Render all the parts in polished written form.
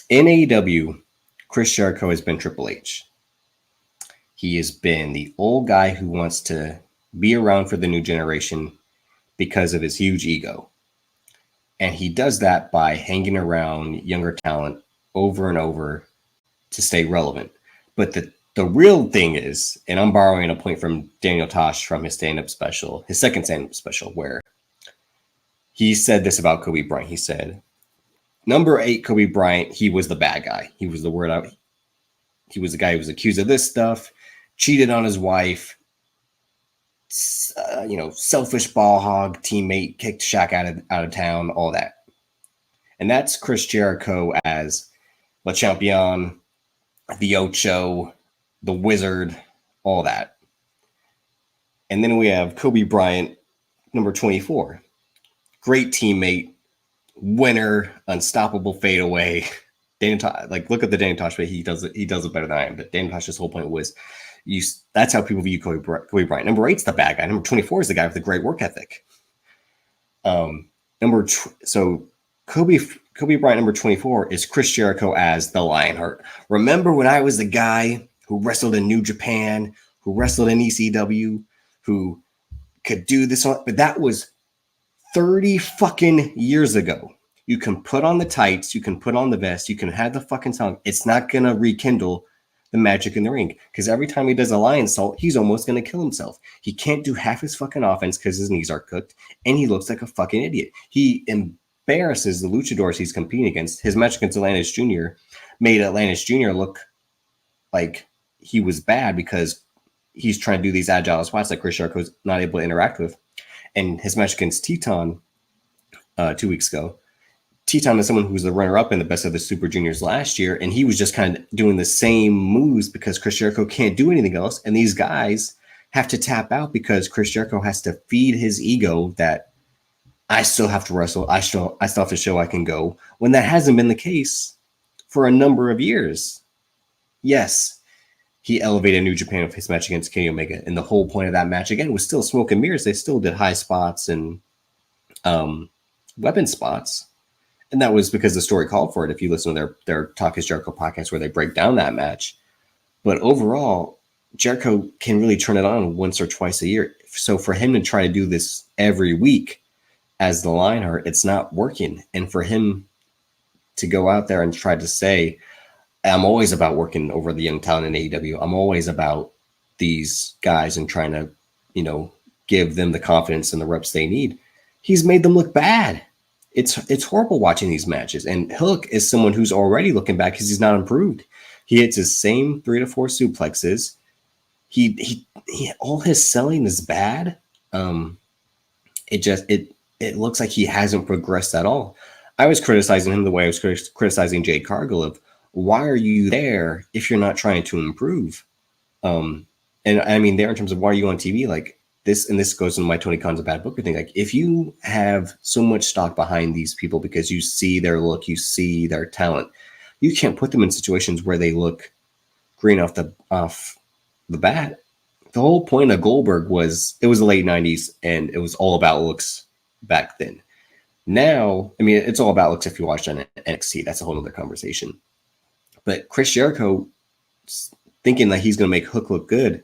In AEW, Chris Jericho has been Triple H. He has been the old guy who wants to be around for the new generation because of his huge ego. And he does that by hanging around younger talent over and over to stay relevant. But the real thing is, and I'm borrowing a point from Daniel Tosh from his stand-up special, his second stand-up special, where he said this about Kobe Bryant. He said, number 8, Kobe Bryant, he was the bad guy. He was the word out. He was the guy who was accused of this stuff, cheated on his wife, selfish ball hog teammate, kicked Shaq out of town, all that. And that's Chris Jericho as Le Champion, the Ocho, the Wizard, all that. And then we have Kobe Bryant, number 24. Great teammate, winner, unstoppable fadeaway. Look at the Daniel Tosh, but he does it better than I am. But Daniel Tosh's whole point was, that's how people view Kobe Bryant. Number 8's the bad guy. Number 24 is the guy with the great work ethic. So Kobe Bryant, number 24, is Chris Jericho as the Lionheart. Remember when I was the guy who wrestled in New Japan, who wrestled in ECW, who could do this, but that was 30 fucking years ago. You can put on the tights, you can put on the vest, you can have the fucking song. It's not going to rekindle the magic in the ring, because every time he does a lion salt, he's almost going to kill himself. He can't do half his fucking offense because his knees are cooked, and he looks like a fucking idiot. He embarrasses the luchadors he's competing against. His match against Atlantis Jr. made Atlantis Jr. look like he was bad because he's trying to do these agile spots that Chris Jericho's not able to interact with. And his match against Teton 2 weeks ago, Teton is someone who was the runner-up in the Best of the Super Juniors last year, and he was just kind of doing the same moves because Chris Jericho can't do anything else, and these guys have to tap out because Chris Jericho has to feed his ego that I still have to wrestle, I still have to show I can go, when that hasn't been the case for a number of years. Yes, he elevated New Japan with his match against Kenny Omega, and the whole point of that match, again, was still smoke and mirrors. They still did high spots and weapon spots. And that was because the story called for it. If you listen to their Talk is Jericho podcast where they break down that match. But overall, Jericho can really turn it on once or twice a year. So for him to try to do this every week as the Lionheart, it's not working. And for him to go out there and try to say, I'm always about working over the young talent in AEW. I'm always about these guys and trying to, give them the confidence and the reps they need. He's made them look bad. It's horrible watching these matches. And Hook is someone who's already looking back because he's not improved. He hits his same 3 to 4 suplexes. He all his selling is bad. It looks like he hasn't progressed at all. I was criticizing him the way I was criticizing Jade Cargill of, why are you there if you're not trying to improve? And I mean, there in terms of why are you on TV, like this, and this goes into my Tony Khan's a bad booker thing. Like, if you have so much stock behind these people because you see their look, you see their talent, you can't put them in situations where they look green off the bat. The whole point of Goldberg was, it was the late 90s and it was all about looks back then. Now, I mean, it's all about looks if you watch on NXT. That's a whole other conversation. But Chris Jericho thinking that he's going to make Hook look good,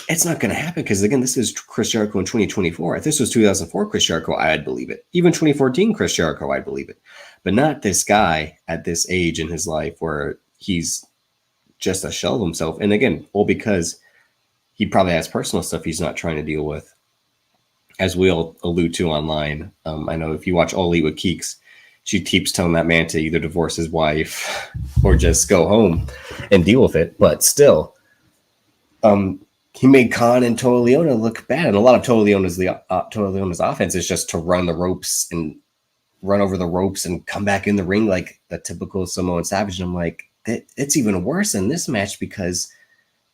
it's not going to happen because, again, this is Chris Jericho in 2024. If this was 2004 Chris Jericho, I'd believe it. Even 2014 Chris Jericho, I'd believe it. But not this guy at this age in his life where he's just a shell of himself. And again, all because he probably has personal stuff he's not trying to deal with. As we'll allude to online, I know if you watch All Elite with Keeks, she keeps telling that man to either divorce his wife or just go home and deal with it. But still, he made Khan and Toa Leona look bad. And a lot of Toa Leona's offense is just to run the ropes and run over the ropes and come back in the ring like the typical Samoan Savage. And I'm like, it's even worse in this match because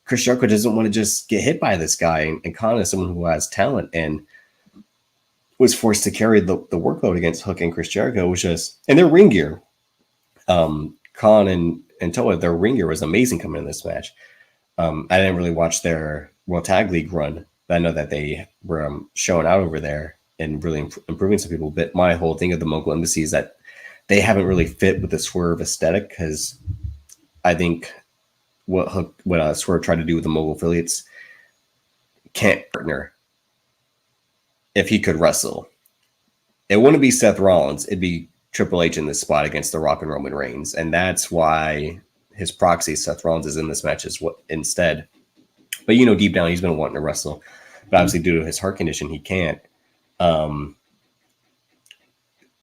Chris Jericho doesn't want to just get hit by this guy. And Khan is someone who has talent and was forced to carry the workload against Hook and Chris Jericho, which is, and their ring gear. Khan and Toa, their ring gear was amazing coming in this match. I didn't really watch their World Tag League run, but I know that they were showing out over there and really improving some people. But my whole thing of the Mogul Embassy is that they haven't really fit with the Swerve aesthetic, because I think what Swerve tried to do with the mogul affiliates can't partner if he could wrestle. It wouldn't be Seth Rollins. It'd be Triple H in this spot against The Rock and Roman Reigns. And that's why his proxy, Seth Rollins, is in this match instead. But, deep down, he's been wanting to wrestle. But obviously, due to his heart condition, he can't.